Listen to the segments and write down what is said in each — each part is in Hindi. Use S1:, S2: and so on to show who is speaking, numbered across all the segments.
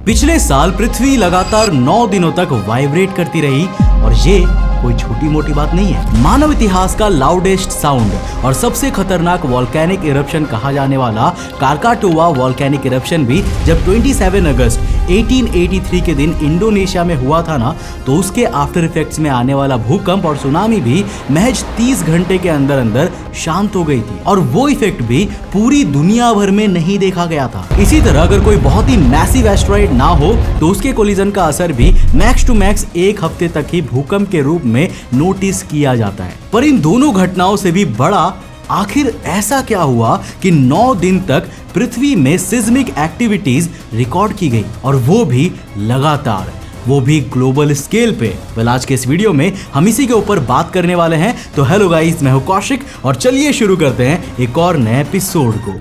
S1: पिछले साल पृथ्वी लगातार 9 दिनों तक वाइब्रेट करती रही और ये कोई छोटी मोटी बात नहीं है। मानव इतिहास का लाउडेस्ट साउंड और सबसे खतरनाक वॉल्केनिक इरप्शन कहा जाने वाला कारकाटोआ वॉल्केनिक इरप्शन भी जब 27 अगस्त 1883 के दिन इंडोनेशिया में हुआ था ना, तो उसके आफ्टर इफेक्ट्स में आने वाला भूकंप और सुनामी भी महज 30 घंटे के अंदर अंदर शांत हो गई थी और वो इफेक्ट भी पूरी दुनिया भर में नहीं देखा गया था। इसी तरह अगर कोई बहुत ही मैसिव एस्टेरॉयड ना हो तो उसके कोलिजन का असर भी मैक्स टू मैक्स 1 हफ्ते तक ही भूकंप के रूप में नोटिस किया जाता है। पर इन दोनों घटनाओं से भी बड़ा आखिर ऐसा क्या हुआ कि 9 दिन तक पृथ्वी में सिस्मिक एक्टिविटीज रिकॉर्ड की गई और वो भी लगातार, वो भी ग्लोबल स्केल पे। वेल, आज के इस वीडियो में हम इसी के ऊपर बात करने वाले हैं। तो हेलो गाइस, मैं हूं कौशिक और चलिए शुरू करते हैं एक और नए एपिसोड को।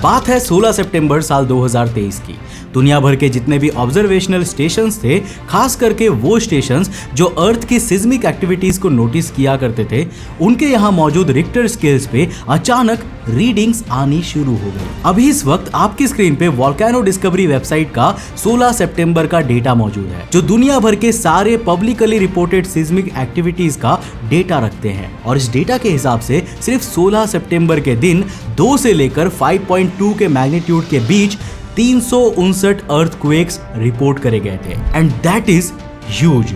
S1: बात है 16 सितंबर साल 2023 की। दुनिया भर के जितने भी ऑब्जर्वेशनल स्टेशंस थे, खास करके वो स्टेशंस जो अर्थ की सिस्मिक एक्टिविटीज को नोटिस किया करते थे, उनके यहाँ मौजूद रिक्टर स्केल्स पे अचानक रीडिंग्स आनी शुरू हो गई। अभी इस वक्त आपकी स्क्रीन पे वोल्केनो डिस्कवरी वेबसाइट का 16 सितंबर का डेटा मौजूद है, जो दुनिया भर के सारे पब्लिकली रिपोर्टेड सिस्मिक एक्टिविटीज का डेटा रखते हैं। और इस डेटा के हिसाब से सिर्फ 16 सितंबर के दिन 2 से लेकर 5.2 के मैग्नीट्यूड के बीच 359 अर्थक्वेक्स रिपोर्ट करे गए थे एंड दैट इज ह्यूज।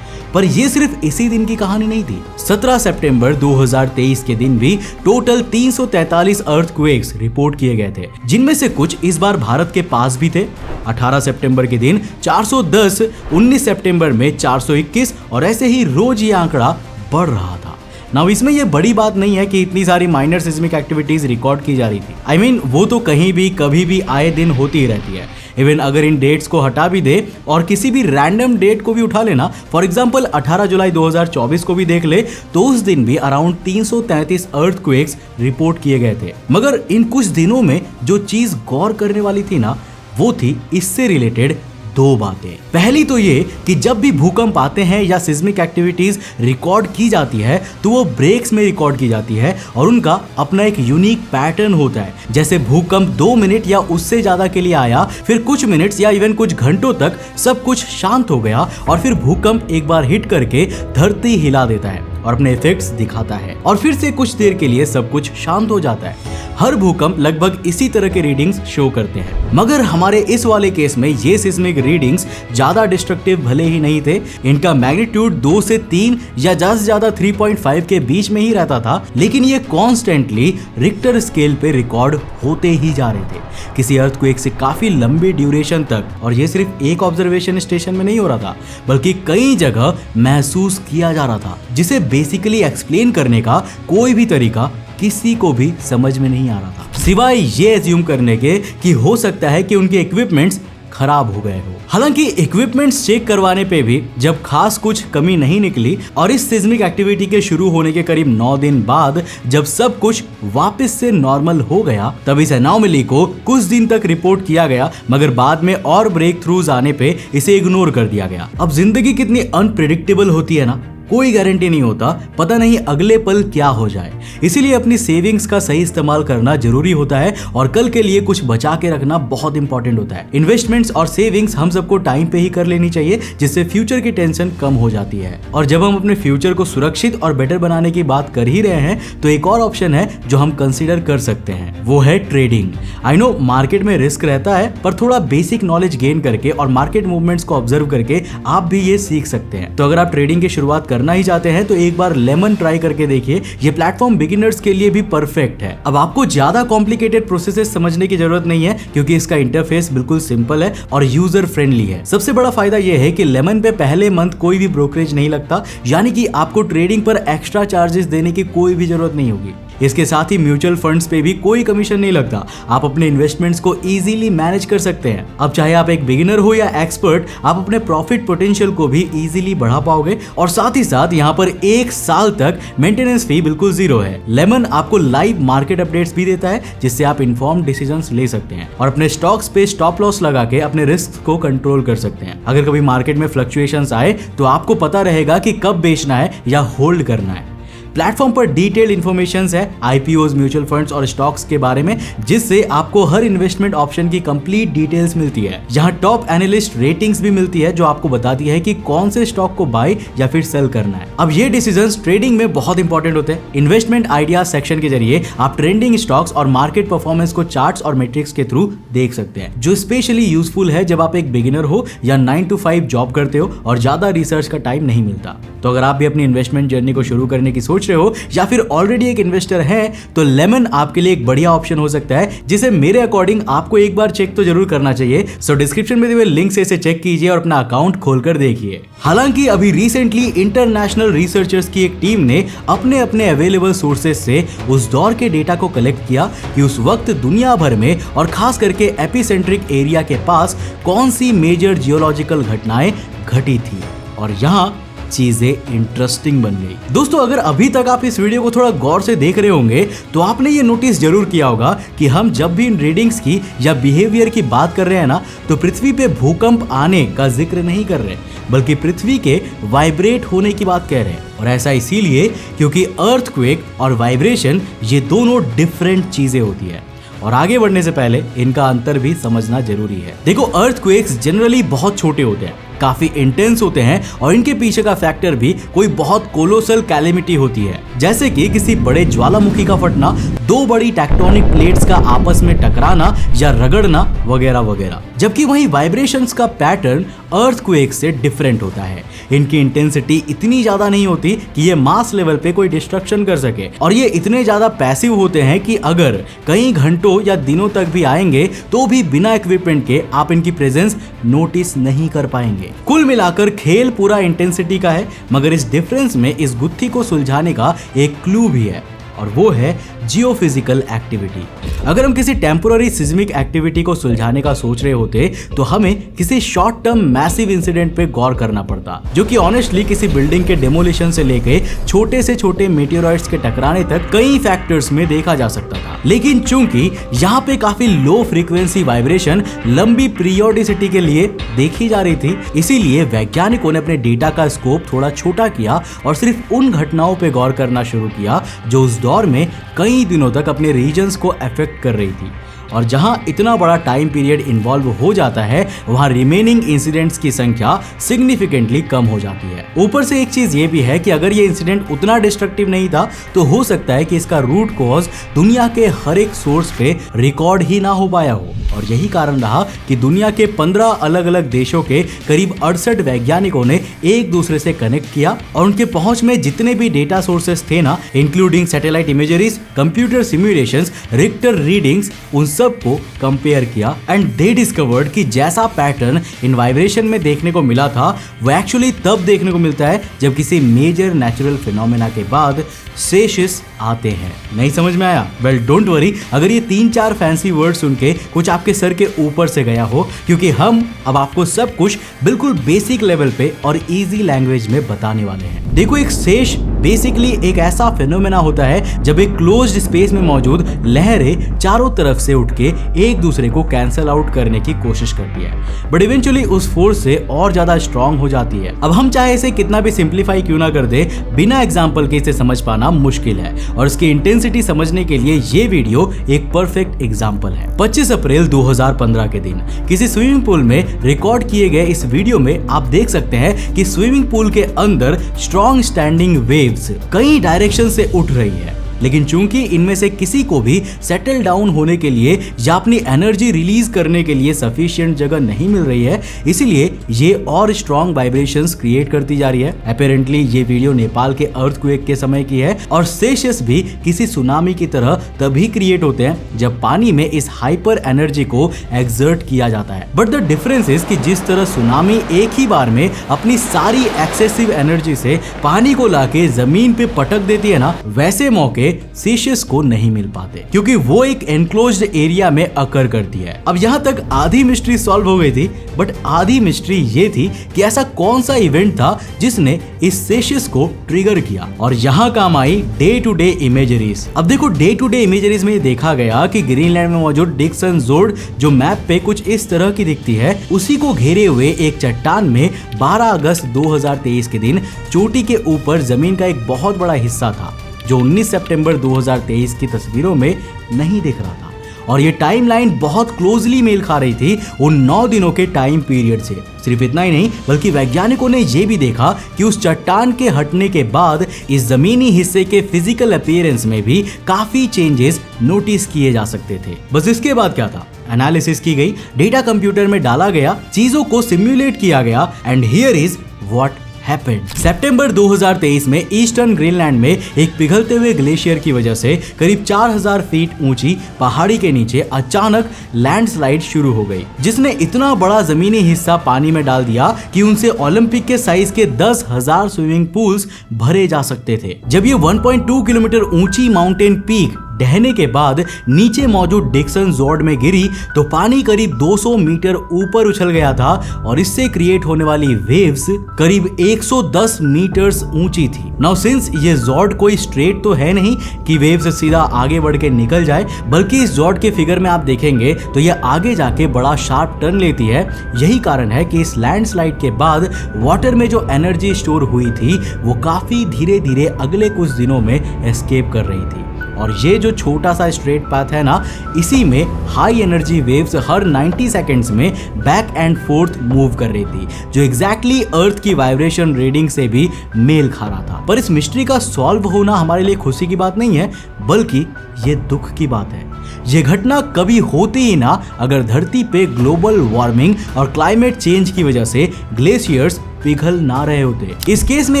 S1: पर ये सिर्फ इसी दिन की कहानी नहीं थी। 17 सितंबर 2023 के दिन भी टोटल 343 अर्थक्वेक्स रिपोर्ट किए गए थे, जिनमें से कुछ इस बार भारत के पास भी थे। 18 सितंबर के दिन 410, 19 सितंबर में 421 और ऐसे ही रोज ये आंकड़ा बढ़ रहा था। नाउ इसमें ये बड़ी बात नहीं है कि इतनी सारी माइनर सिस्मिक एक्टिविटीज रिकॉर्ड की जा रही थी। I mean, वो तो कहीं भी कभी भी आए दिन होती ही रहती है। इवन अगर इन डेट्स को हटा भी दे और किसी भी रैंडम डेट को भी उठा लेना, फॉर एग्जांपल 18 जुलाई 2024 को भी देख ले, तो उस दिन भी अराउंड 333 अर्थक्वेक्स रिपोर्ट किए गए थे। मगर इन कुछ दिनों में जो चीज गौर करने वाली थी ना, वो थी इससे रिलेटेड 2 बातें। पहली तो ये कि जब भी भूकंप आते हैं या सिस्मिक एक्टिविटीज रिकॉर्ड की जाती है तो वो ब्रेक्स में रिकॉर्ड की जाती है और उनका अपना एक यूनिक पैटर्न होता है। जैसे भूकंप 2 मिनट या उससे ज्यादा के लिए आया, फिर कुछ मिनट्स या इवन कुछ घंटों तक सब कुछ शांत हो गया और फिर भूकंप एक बार हिट करके धरती हिला देता है और अपने इफेक्ट्स दिखाता है और फिर से कुछ देर के लिए सब कुछ शांत हो जाता है। हर भूकंप लगभग इसी तरह के रीडिंग्स शो करते हैं। मगर हमारे इस वाले केस में ये सिस्मिक रीडिंग्स ज्यादा डिस्ट्रक्टिव भले ही नहीं थे। इनका मैग्नीट्यूड 2 से 3 या ज्यादा से ज्यादा 3.5 के बीच में ही रहता था, लेकिन ये कॉन्स्टेंटली रिक्टर स्केल पे रिकॉर्ड होते ही जा रहे थे, किसी अर्थक्वेक से काफी लंबी ड्यूरेशन तक। और ये सिर्फ एक ऑब्जर्वेशन स्टेशन में नहीं हो रहा था, बल्कि कई जगह महसूस किया जा रहा था, जिसे बेसिकली एक्सप्लेन करने का कोई भी तरीका किसी को भी समझ में नहीं आ रहा था, सिवाय ये एज्यूम करने के कि हो सकता है कि उनके इक्विपमेंट्स खराब हो गए हो। हालांकि इक्विपमेंट्स चेक करवाने पे भी जब खास कुछ कमी नहीं निकली और इस सिस्मिक एक्टिविटी के शुरू होने के करीब 9 दिन बाद जब सब कुछ वापस से नॉर्मल हो गया, तब इस एनोमली को कुछ दिन तक रिपोर्ट किया गया, मगर बाद में और ब्रेक थ्रूज आने पे इसे इग्नोर कर दिया गया। अब जिंदगी कितनी अनप्रेडिक्टेबल होती है ना, कोई गारंटी नहीं होता, पता नहीं अगले पल क्या हो जाए। इसीलिए अपनी सेविंग्स का सही इस्तेमाल करना जरूरी होता है और कल के लिए कुछ बचा के रखना बहुत इंपॉर्टेंट होता है। इन्वेस्टमेंट्स और सेविंग्स हम सबको टाइम पे ही कर लेनी चाहिए, जिससे फ्यूचर की टेंशन कम हो जाती है। और जब हम अपने फ्यूचर को सुरक्षित और बेटर बनाने की बात कर ही रहे हैं, तो एक और ऑप्शन है जो हम कंसिडर कर सकते हैं, वो है ट्रेडिंग। आई नो मार्केट में रिस्क रहता है, पर थोड़ा बेसिक नॉलेज गेन करके और मार्केट मूवमेंट्स को ऑब्जर्व करके आप भी ये सीख सकते हैं। तो अगर आप ट्रेडिंग की शुरुआत करना ही चाहते हैं तो एक बार लेमन ट्राई करके देखिए। ये प्लेटफॉर्म बिगिनर्स के लिए भी परफेक्ट है। अब आपको ज्यादा कॉम्प्लिकेटेड प्रोसेसेस समझने की जरूरत नहीं है, क्योंकि इसका इंटरफेस बिल्कुल सिंपल है और यूजर फ्रेंडली है। सबसे बड़ा फायदा यह है कि लेमन पे पहले मंथ कोई भी ब्रोकरेज नहीं लगता, यानी कि आपको ट्रेडिंग पर एक्स्ट्रा चार्जेस देने की कोई भी जरूरत नहीं होगी। इसके साथ ही म्यूचुअल फंड्स पे भी कोई कमीशन नहीं लगता। आप अपने इन्वेस्टमेंट्स को इजीली मैनेज कर सकते हैं। अब चाहे आप एक बिगिनर हो या एक्सपर्ट, आप अपने प्रॉफिट पोटेंशियल को भी इजीली बढ़ा पाओगे। और साथ ही साथ यहाँ पर 1 साल तक मेंटेनेंस फी बिल्कुल 0 है। लेमन आपको लाइव मार्केट अपडेट्स भी देता है, जिससे आप इन्फॉर्म्ड डिसीजंस ले सकते हैं और अपने स्टॉक्स पे स्टॉप लॉस लगा के अपने रिस्क को कंट्रोल कर सकते हैं। अगर कभी मार्केट में फ्लक्चुएशंस आए तो आपको पता रहेगा कि कब बेचना है या होल्ड करना है। प्लेटफॉर्म पर डिटेल्ड इन्फॉर्मेशन है आईपीओज, म्यूचुअल फंड्स और स्टॉक्स के बारे में, जिससे आपको हर इन्वेस्टमेंट ऑप्शन की कंप्लीट डिटेल्स मिलती है। यहाँ टॉप एनालिस्ट रेटिंग्स भी मिलती है जो आपको बताती है कि कौन से स्टॉक को बाय या फिर सेल करना है। अब ये डिसीजंस ट्रेडिंग में बहुत इंपॉर्टेंट होते हैं। इन्वेस्टमेंट आइडियाज सेक्शन के जरिए आप ट्रेंडिंग स्टॉक्स और मार्केट परफॉर्मेंस को चार्ट्स और मैट्रिक्स के थ्रू देख सकते हैं, जो स्पेशली यूजफुल है जब आप एक बिगिनर हो या 9 to 5 जॉब करते हो और ज्यादा रिसर्च का टाइम नहीं मिलता। तो अगर आप भी अपनी इन्वेस्टमेंट जर्नी को शुरू करने की सोच रहे हो या फिर ऑलरेडी एक इन्वेस्टर हैं, तो लेमन आपके लिए एक बढ़िया ऑप्शन हो सकता है, जिसे मेरे अकॉर्डिंग आपको एक बार चेक तो जरूर करना चाहिए। सो डिस्क्रिप्शन में दिए हुए लिंक से इसे चेक कीजिए और अपना अकाउंट खोलकर देखिए। हालांकि अभी रिसेंटली इंटरनेशनल रिसर्चर्स की एक टीम ने अपने अपने अवेलेबल सोर्सेज से उस दौर के डेटा को कलेक्ट किया कि उस वक्त दुनिया भर में और खास करके एपिसेंट्रिक एरिया के पास कौन सी मेजर जियोलॉजिकल घटनाएं घटी थी, और यहाँ चीजें इंटरेस्टिंग बन गई। दोस्तों, अगर अभी तक आप इस वीडियो को थोड़ा गौर से देख रहे होंगे तो आपने ये नोटिस जरूर किया होगा कि हम जब भी इन रीडिंग्स की या बिहेवियर की बात कर रहे हैं ना, तो पृथ्वी पे भूकंप आने का जिक्र नहीं कर रहे, बल्कि पृथ्वी के वाइब्रेट होने की बात कह रहे हैं। और ऐसा इसीलिए क्योंकि अर्थक्वेक और वाइब्रेशन ये दोनों डिफरेंट चीजें होती है, और आगे बढ़ने से पहले इनका अंतर भी समझना जरूरी है। देखो, अर्थक्वेक्स जनरली बहुत छोटे होते हैं, काफी इंटेंस होते हैं, और इनके पीछे का फैक्टर भी कोई बहुत कोलोसल कैलेमिटी होती है, जैसे कि किसी बड़े ज्वालामुखी का फटना, दो बड़ी टेक्टोनिक प्लेट्स का आपस में टकराना या रगड़ना वगैरह वगैरह। जबकि वहीं वाइब्रेशंस का पैटर्न अर्थक्वेक से डिफरेंट होता है। इनकी इंटेंसिटी इतनी ज्यादा नहीं होती कि ये मास लेवल पे कोई डिस्ट्रक्शन कर सके, और ये इतने ज्यादा पैसिव होते हैं कि अगर कई घंटों या दिनों तक भी आएंगे तो भी बिना इक्विपमेंट के आप इनकी प्रेजेंस नोटिस नहीं कर पाएंगे। कुल मिलाकर खेल पूरा इंटेंसिटी का है, मगर इस डिफरेंस में इस गुत्थी को सुलझाने का एक क्लू भी है, और वो है जियोफिजिकल एक्टिविटी। अगर हम किसी टेम्पोररी सिस्मिक एक्टिविटी को सुलझाने का सोच रहे होते तो हमें किसी शॉर्ट टर्म मैसिव इंसिडेंट पे गौर करना पड़ता, जो कि ऑनेस्टली किसी बिल्डिंग के डेमोलिशन से लेके छोटे से छोटे मेटेओराइट्स के टकराने तक कई फैक्टर्स में देखा जा सकता था। लेकिन चूंकि यहाँ पे काफी लो फ्रीक्वेंसी वाइब्रेशन लंबी पीरियोडिसिटी के लिए देखी जा रही थी, इसीलिए वैज्ञानिकों ने अपने डेटा का स्कोप थोड़ा छोटा किया और सिर्फ उन घटनाओं पे गौर करना शुरू किया जो उस दौर में कई दिनों तक अपने रीजन्स को अफेक्ट कर रही थी। और जहां इतना बड़ा टाइम पीरियड इन्वॉल्व हो जाता है, वहां रिमेनिंग इंसिडेंट्स की संख्या सिग्निफिकेंटली कम हो जाती है। ऊपर से एक चीज ये भी है कि अगर ये इंसिडेंट उतना डिस्ट्रक्टिव नहीं था तो हो सकता है कि इसका रूट कॉज दुनिया के हर एक सोर्स पे रिकॉर्ड ही ना हो पाया हो, और यही कारण रहा कि दुनिया के 15 अलग अलग देशों के करीब 68 वैज्ञानिकों ने एक दूसरे से कनेक्ट किया, और उनके पहुंच में जितने भी डेटा सोर्सेस थे ना, including satellite imageries, computer simulations, Richter readings, उन सब को कंपेयर किया, एंड दे डिस्कवर्ड कि जैसा पैटर्न इन वाइब्रेशन में देखने को मिला था वो एक्चुअली तब देखने को मिलता है जब किसी मेजर नेचुरल फिनोमेना के बाद सेशिस आते हैं। नहीं समझ में आया? वेल डोंट वरी, अगर ये 3-4 फैंसी वर्ड सुन के कुछ आपके सर के ऊपर से गया हो, क्योंकि हम अब आपको सब कुछ बिल्कुल बेसिक लेवल पे और इजी लैंग्वेज में बताने वाले हैं। देखो, एक सेश बेसिकली एक ऐसा फिनोमेना होता है जब एक क्लोज्ड स्पेस में मौजूद लहरें चारों तरफ से उठ के एक दूसरे को कैंसल आउट करने की कोशिश करती है, बट इवेंचुअली उस फोर्स से और ज्यादा स्ट्रांग हो जाती है। अब हम चाहे इसे कितना भी सिंप्लीफाई क्यों ना कर दे, बिना एग्जाम्पल के इसे समझ पाना मुश्किल है, और इसकी इंटेंसिटी समझने के लिए ये वीडियो एक परफेक्ट एग्जाम्पल है। 25 अप्रैल 2015 के दिन किसी स्विमिंग पूल में रिकॉर्ड किए गए इस वीडियो में आप देख सकते हैं कि स्विमिंग पूल के अंदर स्ट्रॉन्ग स्टैंडिंग वेव्स कई डायरेक्शन से उठ रही है, लेकिन चूंकि इनमें से किसी को भी सेटल डाउन होने के लिए या अपनी एनर्जी रिलीज करने के लिए सफिशिएंट जगह नहीं मिल रही है, इसीलिए ये और स्ट्रॉन्ग वाइब्रेशंस क्रिएट करती जा रही है। अपेरेंटली ये वीडियो नेपाल के अर्थक्वेक के समय की है, और सेशस भी किसी सुनामी की तरह तभी क्रिएट होते हैं जब पानी में इस हाइपर एनर्जी को एक्सर्ट किया जाता है। बट द डिफरेंस इज कि जिस तरह सुनामी एक ही बार में अपनी सारी एक्सेसिव एनर्जी से पानी को लाके जमीन पे पटक देती है ना, वैसे मौके सेशियस को नहीं मिल पाते, क्योंकि वो एक एनक्लोज्ड एरिया में अकर करती है। अब यहाँ तक आधी मिस्ट्री सॉल्व हो गई थी, बट आधी मिस्ट्री ये थी कि ऐसा कौन सा इवेंट था जिसने इस सेशियस को ट्रिगर किया, और यहाँ काम आई डे टू डे इमेजरीज। अब देखो, डे टू डे इमेजरीज में देखा गया कि ग्रीनलैंड में मौजूद डिक्सन जोर्ड जो मैप पे कुछ इस तरह की दिखती है, उसी को घेरे हुए एक चट्टान में 12 अगस्त 2023 के दिन चोटी के ऊपर जमीन का एक बहुत बड़ा हिस्सा था, जो 19 सितंबर 2023 की तस्वीरों में नहीं दिख रहा था। और ये टाइमलाइन बहुत क्लोजली मेल खा रही थी उन 9 दिनों के टाइम पीरियड से। सिर्फ इतना ही नहीं, बल्कि वैज्ञानिकों ने ये भी देखा कि उस चट्टान के हटने के बाद इस जमीनी हिस्से के फिजिकल अपीयरेंस में भी काफी चेंजेस नोटिस किए जा सकते थे। बस इसके बाद क्या था, एनालिसिस की गई, डेटा कंप्यूटर में डाला गया, चीजों को सिमुलेट किया गया and here is what happened. सितंबर 2023 में ईस्टर्न ग्रीनलैंड में एक पिघलते हुए ग्लेशियर की वजह से करीब 4000 फीट ऊंची पहाड़ी के नीचे अचानक लैंडस्लाइड शुरू हो गई, जिसने इतना बड़ा जमीनी हिस्सा पानी में डाल दिया कि उनसे ओलंपिक के साइज के 10,000 स्विमिंग पूल्स भरे जा सकते थे। जब ये 1.2 किलोमीटर ऊंची माउंटेन पीक ढहने के बाद नीचे मौजूद डिक्सन जोर्ड में गिरी तो पानी करीब 200 मीटर ऊपर उछल गया था और इससे क्रिएट होने वाली वेव्स करीब 110 मीटर्स ऊंची थी। नाउ सिंस ये जोर्ड कोई स्ट्रेट तो है नहीं कि वेव्स सीधा आगे बढ़ के निकल जाए, बल्कि इस जोर्ड के फिगर में आप देखेंगे तो ये आगे जाके बड़ा शार्प टर्न लेती है। यही कारण है कि इस लैंडस्लाइड के बाद वाटर में जो एनर्जी स्टोर हुई थी वो काफी धीरे धीरे अगले कुछ दिनों में एस्केप कर रही थी। और ये जो छोटा सा स्ट्रेट पाथ है ना, इसी में हाई एनर्जी वेव्स हर 90 सेकेंड्स में बैक एंड फोर्थ मूव कर रही थी, जो एग्जैक्टली अर्थ की वाइब्रेशन रीडिंग से भी मेल खा रहा था। पर इस मिस्ट्री का सॉल्व होना हमारे लिए खुशी की बात नहीं है, बल्कि ये दुख की बात है। ये घटना कभी होती ही ना अगर धरती पे ग्लोबल वार्मिंग और क्लाइमेट चेंज की वजह से ग्लेशियर्स पिघल ना रहे होते। इस केस में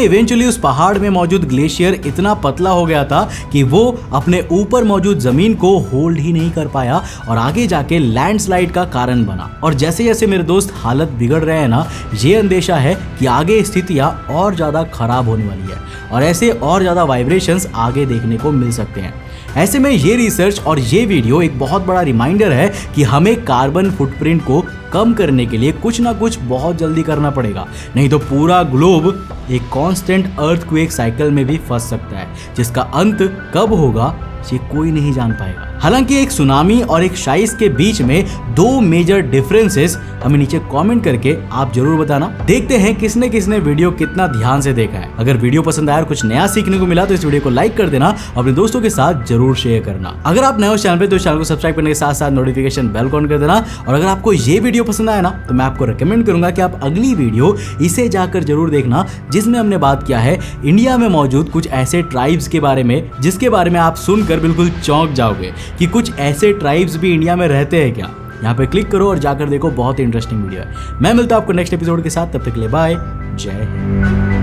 S1: इवेंचुअली उस पहाड़ में मौजूद ग्लेशियर इतना पतला हो गया था कि वो अपने ऊपर मौजूद जमीन को होल्ड ही नहीं कर पाया और आगे जाके लैंडस्लाइड का कारण बना। और जैसे जैसे मेरे दोस्त हालत बिगड़ रहे हैं ना, ये अंदेशा है कि आगे स्थितियां और ज्यादा खराब होने वाली है और ऐसे और ज्यादा वाइब्रेशंस आगे देखने को मिल सकते हैं। ऐसे में ये रिसर्च और ये वीडियो एक बहुत बड़ा रिमाइंडर है कि हमें कार्बन फुटप्रिंट को कम करने के लिए कुछ ना कुछ बहुत जल्दी करना पड़ेगा, नहीं तो पूरा ग्लोब एक कांस्टेंट अर्थक्वेक साइकिल में भी फंस सकता है, जिसका अंत कब होगा ये कोई नहीं जान पाएगा। हालांकि एक सुनामी और एक शाइस के बीच में 2 मेजर डिफरेंसेस हमें नीचे कमेंट करके आप जरूर बताना। देखते हैं किसने किसने वीडियो कितना ध्यान से देखा है। अगर वीडियो पसंद आया और कुछ नया सीखने को मिला तो इस वीडियो को लाइक कर देना, अपने दोस्तों के साथ जरूर शेयर करना। अगर आप नए हो चैनल पे तो चैनल को सब्सक्राइब करने के साथ साथ नोटिफिकेशन बेल ऑन कर देना। और अगर आपको ये वीडियो पसंद आया ना तो मैं आपको रिकमेंड करूंगा कि आप अगली वीडियो इसे जाकर जरूर देखना, जिसमें हमने बात किया है इंडिया में मौजूद कुछ ऐसे ट्राइब्स के बारे में जिसके बारे में आप सुनकर बिल्कुल चौंक जाओगे कि कुछ ऐसे ट्राइब्स भी इंडिया में रहते हैं क्या। यहाँ पे क्लिक करो और जाकर देखो, बहुत इंटरेस्टिंग वीडियो है। मैं मिलता हूं आपको नेक्स्ट एपिसोड के साथ, तब तक के लिए बाय, जय हिंद।